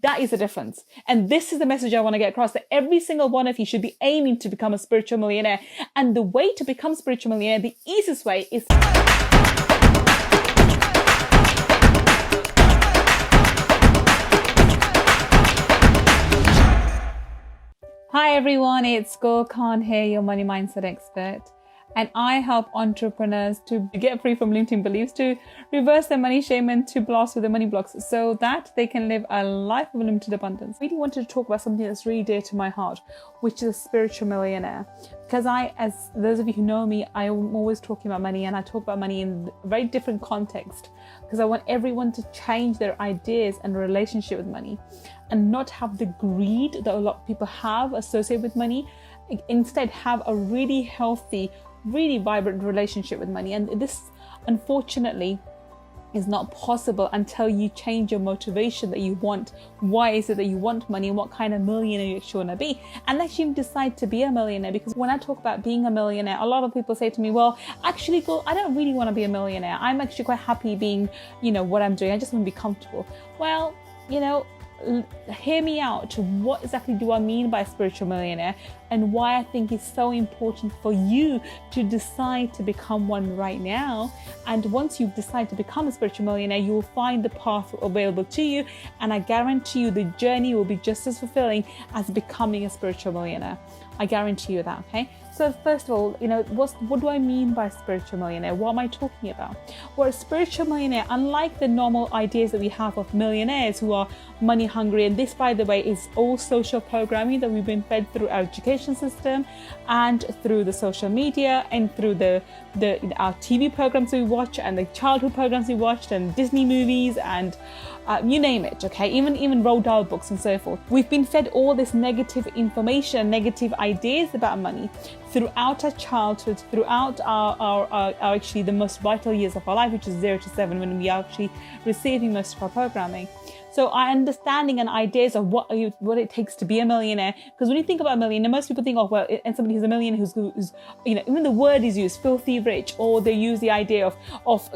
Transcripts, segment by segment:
That is the difference. And this is the message I want to get across, that every single one of you should be aiming to become a spiritual millionaire. And the way to become a spiritual millionaire, the easiest way is... Hi everyone, it's Gull Khan here, your money mindset expert. And I help entrepreneurs to get free from limiting beliefs, to reverse their money shame, and to blast with their money blocks so that they can live a life of limited abundance. I really wanted to talk about something that's really dear to my heart, which is a spiritual millionaire. Because as those of you who know me, I am always talking about money, and I talk about money in a very different context, because I want everyone to change their ideas and relationship with money and not have the greed that a lot of people have associated with money. Instead, have a really healthy, really vibrant relationship with money. And this, unfortunately, is not possible until you change your motivation that you want. Why is it that you want money, and what kind of millionaire you actually want to be, and actually decide to be a millionaire? Because when I talk about being a millionaire, a lot of people say to me, well, actually, Gull, I don't really want to be a millionaire. I'm actually quite happy being, what I'm doing. I just want to be comfortable. Well, hear me out. What exactly do I mean by spiritual millionaire, and why I think it's so important for you to decide to become one right now. And once you decide to become a spiritual millionaire, you will find the path available to you, and I guarantee you the journey will be just as fulfilling as becoming a spiritual millionaire. I guarantee you that, okay? So first of all, what do I mean by spiritual millionaire? What am I talking about? Well, a spiritual millionaire, unlike the normal ideas that we have of millionaires who are money hungry, and this, by the way, is all social programming that we've been fed through our education system and through the social media and through our TV programs we watch and the childhood programs we watched and Disney movies and you name it, okay? Even Roald Dahl books and so forth. We've been fed all this negative information, negative ideas about money throughout our childhood, throughout our actually the most vital years of our life, which is 0 to 7, when we are actually receiving most of our programming. So our understanding and ideas of what it takes to be a millionaire, because when you think about a millionaire, most people think, oh, well, and somebody who's a millionaire who's even the word is used, filthy rich, or they use the idea of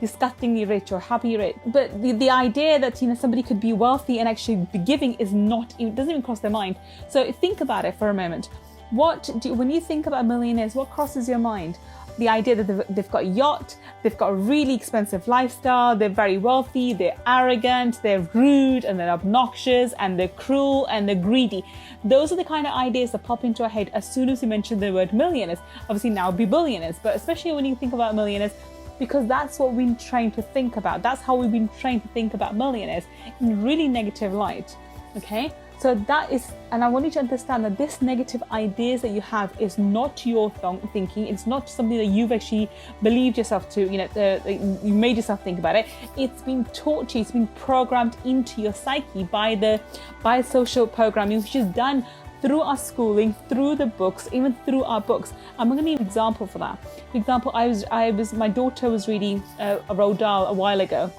disgustingly rich or happy rich. But the idea that somebody could be wealthy and actually be giving it doesn't even cross their mind. So think about it for a moment. When you think about millionaires, what crosses your mind? The idea that they've got a yacht, they've got a really expensive lifestyle, they're very wealthy, they're arrogant, they're rude, and they're obnoxious, and they're cruel, and they're greedy. Those are the kind of ideas that pop into our head as soon as you mention the word millionaires. Obviously now be billionaires, but especially when you think about millionaires, because that's what we've been trained to think about. That's how we've been trained to think about millionaires, in really negative light, okay? So that is, and I want you to understand that this negative ideas that you have is not your thinking. It's not something that you've actually believed yourself to, you made yourself think about it. It's been taught to you, it's been programmed into your psyche by social programming, which is done through our schooling, through the books, even through our books. I'm going to give an example for that. For example, my daughter was reading a Roald Dahl a while ago.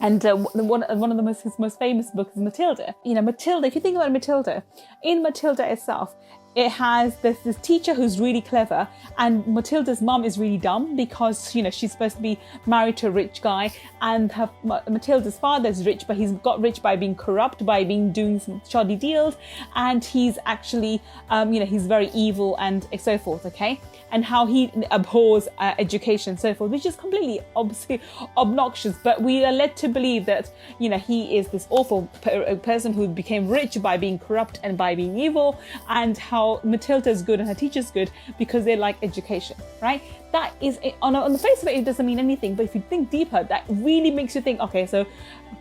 And one of his most famous books is Matilda. Matilda, if you think about Matilda, in Matilda itself, it has this teacher who's really clever, and Matilda's mom is really dumb because, she's supposed to be married to a rich guy, and Matilda's father is rich, but he's got rich by being corrupt, by doing some shoddy deals, and he's actually, he's very evil and so forth, okay? And how he abhors education and so forth, which is completely obnoxious, but we are led to believe that, he is this awful person who became rich by being corrupt and by being evil, and how Matilda is good and her teacher's good because they like education, right? That is, on the face of it, it doesn't mean anything, but if you think deeper, that really makes you think, okay, so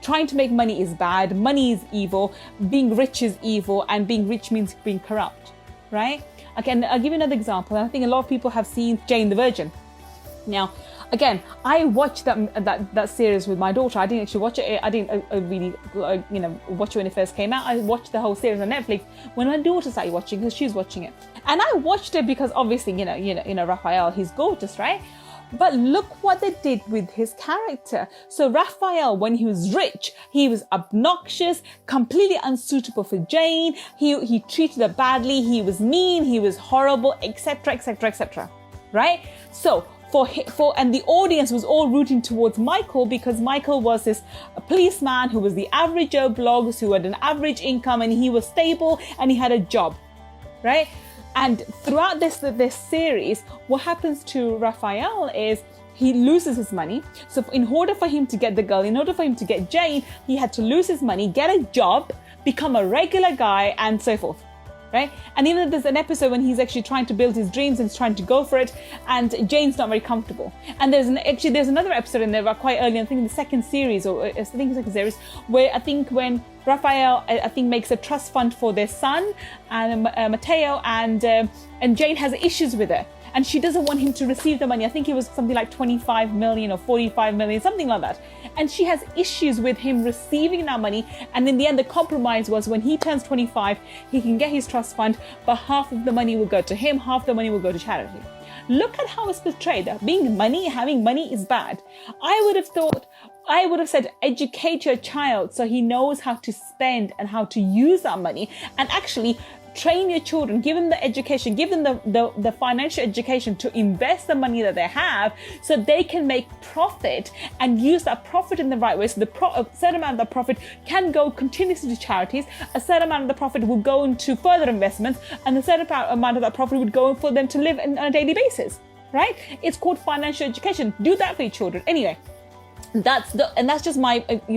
trying to make money is bad, money is evil, being rich is evil, and being rich means being corrupt, right? Again, I'll give you another example. I think a lot of people have seen Jane the Virgin. Now, again, I watched that series with my daughter. I didn't actually watch it. I didn't really, watch it when it first came out. I watched the whole series on Netflix when my daughter started watching, because she was watching it. And I watched it because obviously, Raphael, he's gorgeous, right? But look what they did with his character. So Raphael, when he was rich, he was obnoxious, completely unsuitable for Jane. He treated her badly. He was mean. He was horrible, etc., etc., etc. Right? So and the audience was all rooting towards Michael because Michael was this policeman who was the average Joe Bloggs, who had an average income, and he was stable and he had a job, right? And throughout this series, what happens to Raphael is he loses his money. So in order for him to get the girl, in order for him to get Jane, he had to lose his money, get a job, become a regular guy, and so forth. Right? And even there's an episode when he's actually trying to build his dreams and he's trying to go for it, and Jane's not very comfortable. And there's another episode in there quite early, I think in the second series, where I think when Raphael, makes a trust fund for their son, and Matteo, and Jane has issues with it. And she doesn't want him to receive the money. I think it was something like 25 million or 45 million, something like that. And she has issues with him receiving that money. And in the end, the compromise was when he turns 25, he can get his trust fund, but half of the money will go to him, half the money will go to charity. Look at how it's portrayed. Having money is bad. I would have said, educate your child so he knows how to spend and how to use that money, and actually train your children, give them the education, give them the financial education to invest the money that they have so they can make profit and use that profit in the right way. So a certain amount of the profit can go continuously to charities, a certain amount of the profit will go into further investments, and a certain amount of that profit would go for them to live on a daily basis, right? It's called financial education. Do that for your children. Anyway, that's just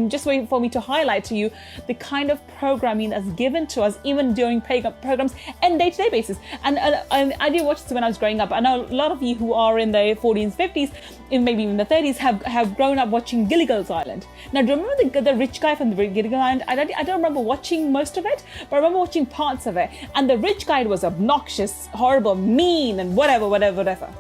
just way for me to highlight to you the kind of programming that's given to us even during programs and day-to-day basis. And I did watch this when I was growing up. I know a lot of you who are in the 40s, 50s, and maybe even the 30s have grown up watching Gilligan's Island. Now, do you remember the rich guy from the Gilligan's Island? I don't remember watching most of it, but I remember watching parts of it. And the rich guy was obnoxious, horrible, mean, and whatever.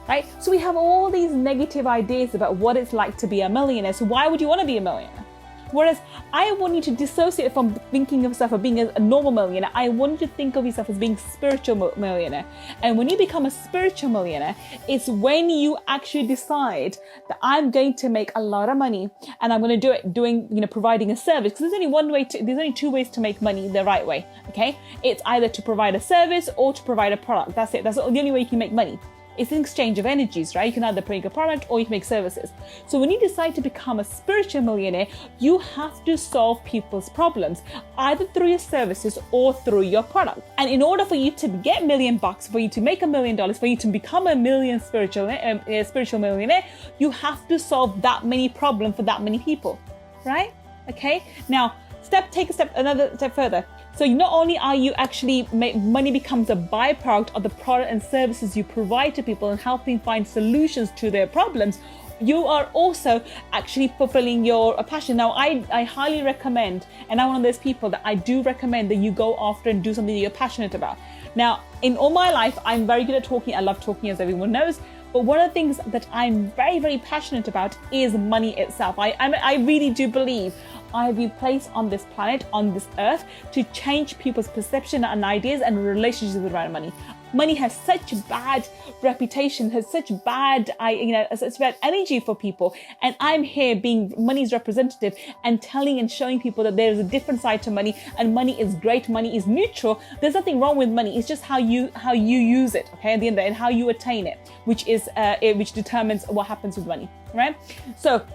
Right? So we have all these negative ideas about what it's like to be a millionaire. So why would you want to be a millionaire? Whereas I want you to dissociate from thinking of yourself as being a normal millionaire. I want you to think of yourself as being a spiritual millionaire. And when you become a spiritual millionaire, it's when you actually decide that I'm going to make a lot of money and I'm going to do it providing a service. Because there's only two ways to make money the right way. Okay? It's either to provide a service or to provide a product. That's it. That's the only way you can make money. It's an exchange of energies, right? You can either make a product or you can make services. So when you decide to become a spiritual millionaire, you have to solve people's problems, either through your services or through your product. And in order for you to get $1 million, for you to make $1 million, for you to become a spiritual millionaire, you have to solve that many problems for that many people, right? Okay. Now, take another step further. So not only are you actually, money becomes a byproduct of the product and services you provide to people and helping find solutions to their problems, you are also actually fulfilling your passion. Now, I highly recommend, and I'm one of those people that I do recommend that you go after and do something that you're passionate about. Now, in all my life, I'm very good at talking. I love talking, as everyone knows. But one of the things that I'm very, very passionate about is money itself. I really do believe I've been placed on this planet, on this earth, to change people's perception and ideas and relationships around money. Money has such bad reputation, has such bad energy for people. And I'm here being money's representative and telling and showing people that there is a different side to money, and money is great, money is neutral. There's nothing wrong with money. It's just how you use it, okay, at the end of the day, and how you attain it, which determines what happens with money, right? So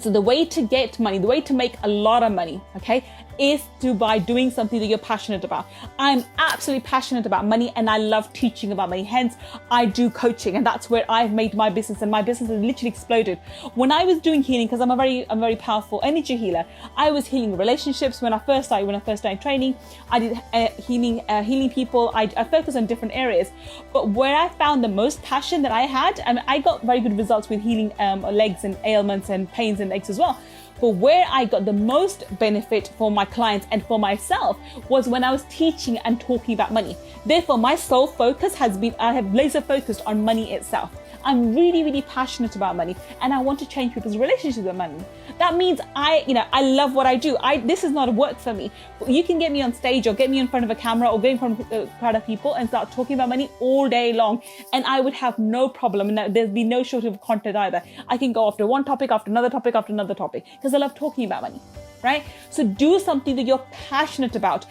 the way to get money, the way to make a lot of money, okay, is by doing something that you're passionate about. I'm absolutely passionate about money and I love teaching about money. Hence, I do coaching, and that's where I've made my business, and my business has literally exploded. When I was doing healing, because I'm a very powerful energy healer, I was healing relationships when I first started training. I did healing people. I focused on different areas. But where I found the most passion that I had, and I got very good results with healing legs and ailments and pains in legs as well. But where I got the most benefit for my clients and for myself was when I was teaching and talking about money. Therefore, my sole focus has been, I have laser focused on money itself. I'm really, really passionate about money, and I want to change people's relationships with money. That means I love what I do. This is not a work for me. You can get me on stage or get me in front of a camera or get in front of a crowd of people and start talking about money all day long, and I would have no problem, and there'd be no shortage of content either. I can go after one topic, after another topic, after another topic, because I love talking about money. right? So do something that you're passionate about.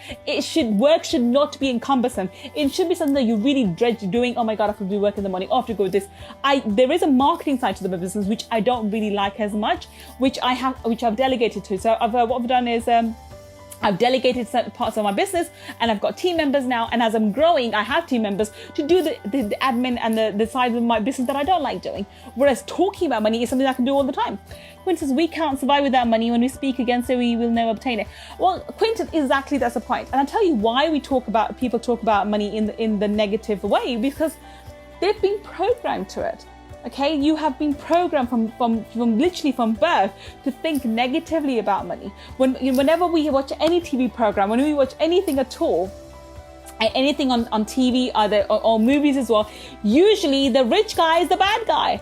Work should not be cumbersome. It should be something that you really dread doing. Oh my God, I have to do work in the morning. Oh, I have to go with this. There is a marketing side to the business, which I don't really like as much, which I've delegated to. So what I've done is, I've delegated certain parts of my business and I've got team members now. And as I'm growing, I have team members to do the admin and the side of my business that I don't like doing. Whereas talking about money is something I can do all the time. Quintus, we can't survive without money. When we speak again, so we will never obtain it. Well, Quintus, exactly that's the point. And I'll tell you why people talk about money in the negative way, because they've been programmed to it. Okay, you have been programmed from literally from birth to think negatively about money. Whenever we watch any TV program, when we watch anything at all, anything on TV or movies as well, usually the rich guy is the bad guy.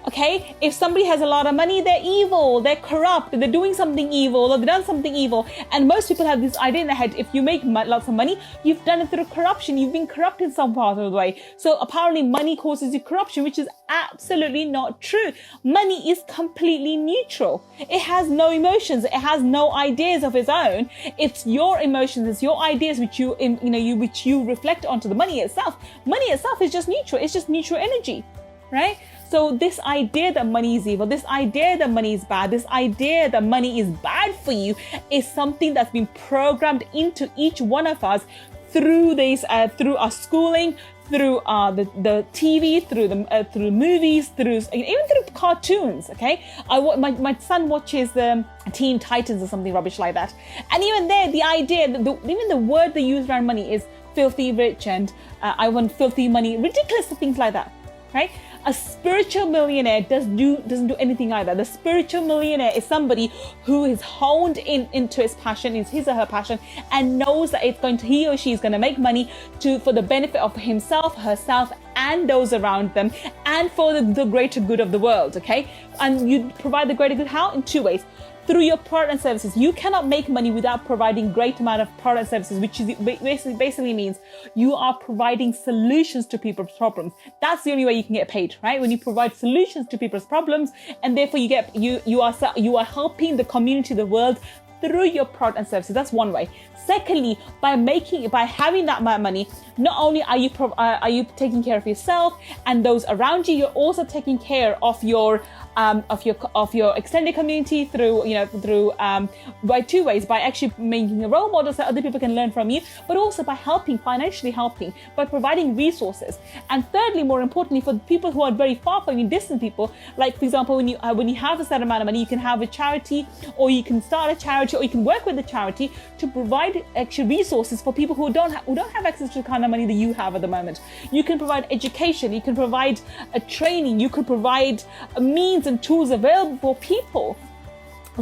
Okay, if somebody has a lot of money, they're evil, they're corrupt, they're doing something evil, or they've done something evil. And most people have this idea in their head: if you make lots of money, you've done it through corruption, you've been corrupt in some part of the way. So apparently money causes you corruption, which is absolutely not true. Money is completely neutral. It has no emotions, it has no ideas of its own. It's your emotions, it's your ideas which you reflect onto the money itself. Money itself is just neutral, it's just neutral energy, right? So this idea that money is evil, this idea that money is bad, this idea that money is bad for you is something that's been programmed into each one of us through through our schooling, through the TV, through movies, even through cartoons. Okay, my son watches Teen Titans or something rubbish like that, and even there, the idea, even the word they use around money is filthy rich, and I want filthy money, ridiculous things like that, right? A spiritual millionaire doesn't do anything either. The spiritual millionaire is somebody who is honed into his passion, is his or her passion, and knows that he or she is going to make money for the benefit of himself, herself, and those around them, and for the greater good of the world. Okay, and you provide the greater good how? In two ways. Through your product and services. You cannot make money without providing great amount of product and services, which is basically means you are providing solutions to people's problems. That's the only way you can get paid, right? When you provide solutions to people's problems, and therefore you are helping the community, the world, through your product and services. That's one way. Secondly, by having that amount of money, not only are you taking care of yourself and those around you, you're also taking care of your extended community through by two ways: by actually making a role model so other people can learn from you, but also by financially helping, by providing resources. And thirdly, more importantly, for people who are very far from you, distant people, like for example, when you have a certain amount of money, you can have a charity, or you can start a charity, or you can work with a charity to provide extra resources for people who don't have access to the kind of money that you have at the moment. You can provide education, you can provide a training, you can provide a means and tools available for people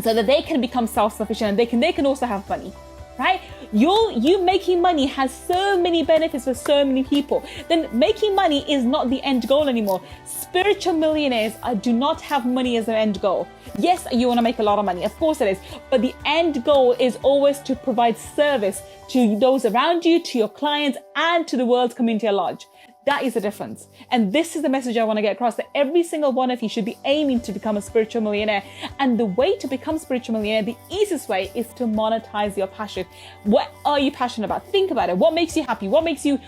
so that they can become self-sufficient and they can also have money, right? You making money has so many benefits for so many people. Then making money is not the end goal anymore. Spiritual millionaires do not have money as their end goal. Yes, you want to make a lot of money, of course it is, but the end goal is always to provide service to those around you, to your clients, and to the world's community at large. That is the difference. And this is the message I want to get across, that every single one of you should be aiming to become a spiritual millionaire. And the way to become a spiritual millionaire, the easiest way, is to monetize your passion. What are you passionate about? Think about it. What makes you happy? What makes you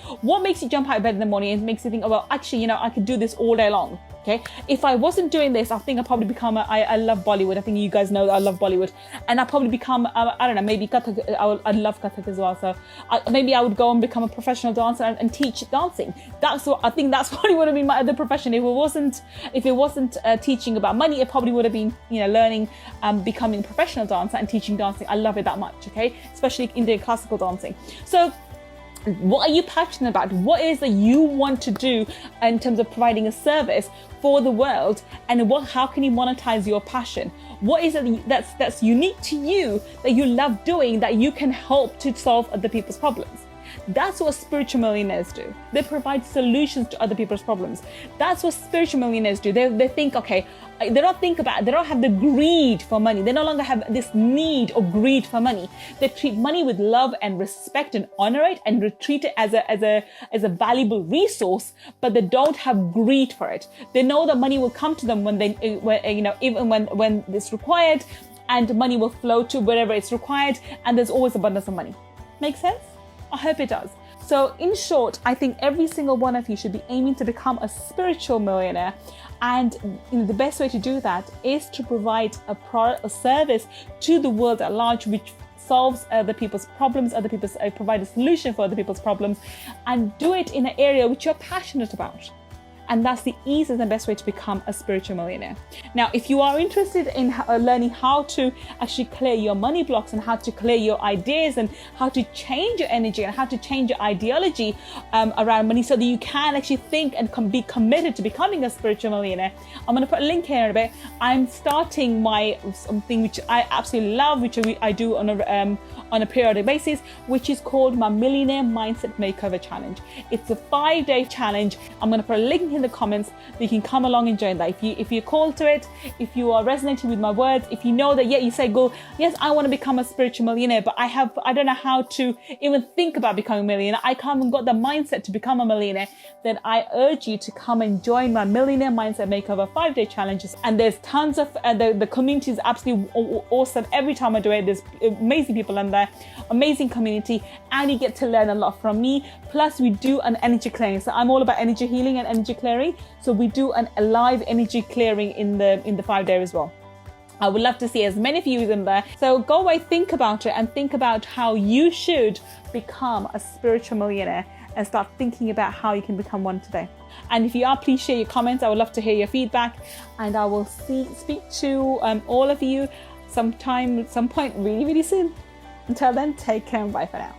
jump out of bed in the morning and makes you think, oh, well, actually, I could do this all day long. Okay, if I wasn't doing this, I think I'd probably become I love Bollywood. I think you guys know that I love Bollywood, and I'd probably become I don't know, maybe Kathak. I love Kathak as well. So maybe I would go and become a professional dancer and teach dancing. I think that's probably would have been my other profession. If it wasn't teaching about money, it probably would have been learning, becoming a professional dancer and teaching dancing. I love it that much. Okay, especially Indian classical dancing. So what are you passionate about? What is that you want to do in terms of providing a service for the world, and how can you monetize your passion? What is it that's unique to you that you love doing, that you can help to solve other people's problems? That's what spiritual millionaires do. They provide solutions to other people's problems. That's what spiritual millionaires do. They think, okay, they don't have the greed for money. They no longer have this need or greed for money. They treat money with love and respect and honor it and treat it as a valuable resource, but they don't have greed for it. They know that money will come to them when even when it's required, and money will flow to wherever it's required, and there's always abundance of money. Make sense? I hope it does. So in short, I think every single one of you should be aiming to become a spiritual millionaire. And the best way to do that is to provide a product or service to the world at large, which solves other people's problems, provide a solution for other people's problems, and do it in an area which you're passionate about. And that's the easiest and best way to become a spiritual millionaire. Now, if you are interested in learning how to actually clear your money blocks and how to clear your ideas and how to change your energy and how to change your ideology around money so that you can actually think and be committed to becoming a spiritual millionaire, I'm going to put a link here in a bit. I'm starting my something which I absolutely love, which I do on a periodic basis, which is called my Millionaire Mindset Makeover Challenge. It's a 5-day challenge. I'm going to put a link in the comments that you can come along and join that. If you're called to it, if you are resonating with my words, if you know that, you say, go, yes, I want to become a spiritual millionaire, but I don't know how to even think about becoming a millionaire. I haven't got the mindset to become a millionaire. Then I urge you to come and join my Millionaire Mindset Makeover 5-day challenges. And there's tons of, the community is absolutely awesome. Every time I do it, there's amazing people in there, amazing community, and you get to learn a lot from me. Plus we do an energy clearing. So I'm all about energy healing and energy clearing. So we do a live energy clearing in the 5-day as well. I would love to see as many of you in there. So go away, think about it, and think about how you should become a spiritual millionaire, and start thinking about how you can become one today. And if you are, please share your comments. I would love to hear your feedback, and I will speak to all of you some point really, really soon. Until then, take care and bye for now.